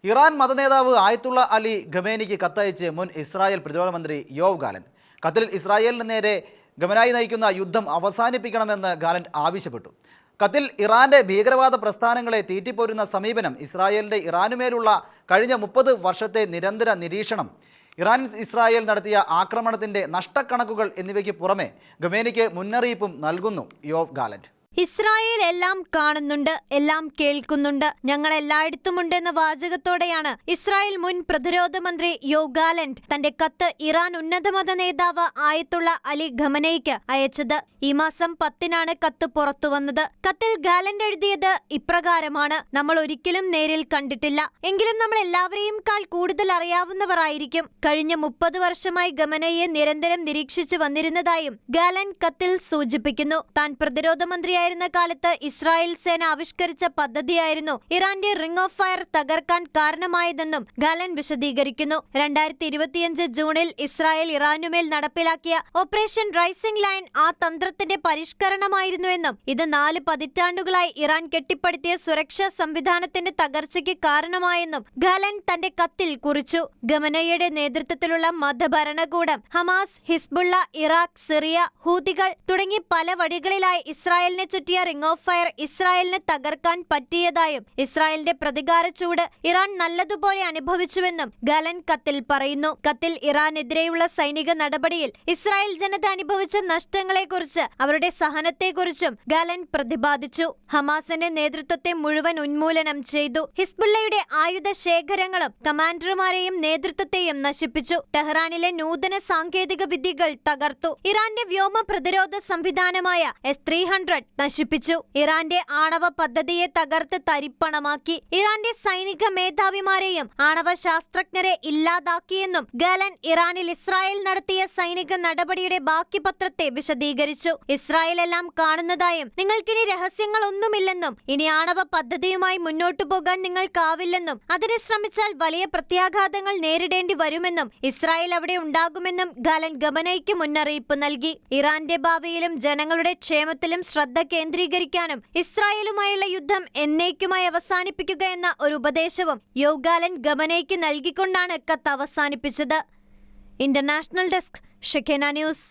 Iran മതനേതാവ് ആയത്തുള്ള അലി ഖമേനിക്ക് കത്തയച്ച് മുൻ Israel പ്രതിരോധ മന്ത്രി യോവ് ഗാലന്റ്. കത്തിൽ ഇസ്രായേലിന് നേരെ ഖമേനി നയിക്കുന്ന യുദ്ധം അവസാനിപ്പിക്കണമെന്ന് ഗാലന്റ് ആവശ്യപ്പെട്ടു. കത്തിൽ ഇറാന്റെ ഭീകരവാദ പ്രസ്ഥാനങ്ങളെ തീറ്റിപ്പോരുന്ന സമീപനം, ഇസ്രായേലിന്റെ ഇറാനുമേലുള്ള കഴിഞ്ഞ 30 വർഷത്തെ നിരന്തര നിരീക്ഷണം, ഇസ്രായേൽ നടത്തിയ ആക്രമണത്തിന്റെ നഷ്ടക്കണക്കുകൾ എന്നിവയ്ക്ക് പുറമെ ഖമേനിക്ക് മുന്നറിയിപ്പും നൽകുന്നു യോവ് ഗാലന്റ്. ഇസ്രായേൽ എല്ലാം കാണുന്നുണ്ട്, എല്ലാം കേൾക്കുന്നുണ്ട്, ഞങ്ങൾ എല്ലായിടത്തുമുണ്ടെന്ന വാചകത്തോടെയാണ് ഇസ്രായേൽ മുൻ പ്രതിരോധ മന്ത്രി യോവ് ഗാലന്റ് തന്റെ കത്ത് ഇറാൻ ഉന്നതമത നേതാവ് ആയത്തുള്ള അലി ഖമനേയ്ക്ക് അയച്ചത്. ഈ മാസം 10-നാണ് കത്ത് പുറത്തുവന്നത്. കത്തിൽ ഗാലന്റ് എഴുതിയത് ഇപ്രകാരമാണ്: നമ്മൾ ഒരിക്കലും നേരിൽ കണ്ടിട്ടില്ല, എങ്കിലും നമ്മൾ എല്ലാവരെയും കൂടുതൽ അറിയാവുന്നവർ ആയിരിക്കും. കഴിഞ്ഞ 30 വർഷമായി ഖമനയെ നിരന്തരം നിരീക്ഷിച്ചു വന്നിരുന്നതായും ഗാലന്റ് കത്തിൽ സൂചിപ്പിക്കുന്നു. താൻ പ്രതിരോധ മന്ത്രിയായിരുന്ന കാലത്ത് ഇസ്രായേൽ സേന ആവിഷ്കരിച്ച പദ്ധതിയായിരുന്നു ഇറാന്റെ റിംഗ് ഓഫ് ഫയർ തകർക്കാൻ കാരണമായതെന്നും ഗാലന്റ് വിശദീകരിക്കുന്നു. 2025 ജൂണിൽ ഇസ്രായേൽ ഇറാനുമേൽ നടപ്പിലാക്കിയ ഓപ്പറേഷൻ റൈസിംഗ് ലൈൻ ആ തന്ത്രത്തിന്റെ പരിഷ്കരണമായിരുന്നുവെന്നും ഇത് 4 പതിറ്റാണ്ടുകളായി ഇറാൻ കെട്ടിപ്പടുത്തിയ സുരക്ഷാ സംവിധാനത്തിന്റെ തകർച്ചയ്ക്ക് കാരണമായെന്നും ഗാലന്റ് തന്റെ കത്തിൽ കുറിച്ചു. ഖമനയുടെ നേതൃത്വത്തിലുള്ള മതഭരണകൂടം ഹമാസ്, ഹിസ്ബുള്ള, ഇറാഖ്, സിറിയ, ഹൂതികൾ തുടങ്ങി പല വഴികളിലായി ഇസ്രായേലിനെ ചുറ്റിയ റിംഗ് ഓഫ് ഫയർ ഇസ്രായേലിന് തകർക്കാൻ പറ്റിയതായും ഇസ്രായേലിന്റെ പ്രതികാര ചൂട് ഇറാൻ നല്ലതുപോലെ അനുഭവിച്ചുവെന്നും ഗാലന്റ് കത്തിൽ പറയുന്നു. കത്തിൽ ഇറാനെതിരെയുള്ള സൈനിക നടപടിയിൽ ഇസ്രായേൽ ജനത അനുഭവിച്ച നഷ്ടങ്ങളെക്കുറിച്ച്, അവരുടെ സഹനത്തെക്കുറിച്ചും ഗാലന്റ് പ്രതിപാദിച്ചു. ഹമാസിന്റെ നേതൃത്വത്തെ മുഴുവൻ ഉന്മൂലനം ചെയ്തു. ഹിസ്ബുള്ളയുടെ ആയുധ ശേഖരങ്ങളും കമാൻഡർമാരെയും നേതൃത്വത്തെയും നശിപ്പിച്ചു. ടെഹ്റാനിലെ നൂതന സാങ്കേതിക വിദ്യകൾ തകർത്തു. ഇറാന്റെ വ്യോമ പ്രതിരോധ സംവിധാനമായ S-300 നശിപ്പിച്ചു. ഇറാന്റെ ആണവ പദ്ധതിയെ തകർത്ത് തരിപ്പണമാക്കി. ഇറാന്റെ സൈനിക മേധാവിമാരെയും ആണവ ശാസ്ത്രജ്ഞരെ ഇല്ലാതാക്കിയെന്നും ഗാലന്റ് ഇറാനിൽ ഇസ്രായേൽ നടത്തിയ സൈനിക നടപടിയുടെ ബാക്കി പത്രത്തെ വിശദീകരിച്ചു. ഇസ്രായേൽ എല്ലാം കാണുന്നതായും നിങ്ങൾക്കിനി രഹസ്യങ്ങളൊന്നുമില്ലെന്നും ഇനി ആണവ പദ്ധതിയുമായി മുന്നോട്ടു പോകാൻ നിങ്ങൾക്കാവില്ലെന്നും അതിന് ശ്രമിച്ചാൽ വലിയ പ്രത്യാഘാതങ്ങൾ നേരിടേണ്ടി വരുമെന്നും ഇസ്രായേൽ അവിടെ ഉണ്ടാകുമെന്നും ഗാലന്റ് ഖമനേയ്ക്ക് മുന്നറിയിപ്പ് നൽകി. ഇറാന്റെ ഭാവിയിലും ജനങ്ങളുടെ ക്ഷേമത്തിലും ശ്രദ്ധ കേന്ദ്രീകരിക്കാനും ഇസ്രായേലുമായുള്ള യുദ്ധം എന്നേക്കുമായി അവസാനിപ്പിക്കുക എന്ന ഒരു ഉപദേശവും യോവ് ഗാലന്റ് ഖമനേയ്ക്ക് നൽകിക്കൊണ്ടാണ് കത്ത് അവസാനിപ്പിച്ചത്. International desk, ഷെഖേന news.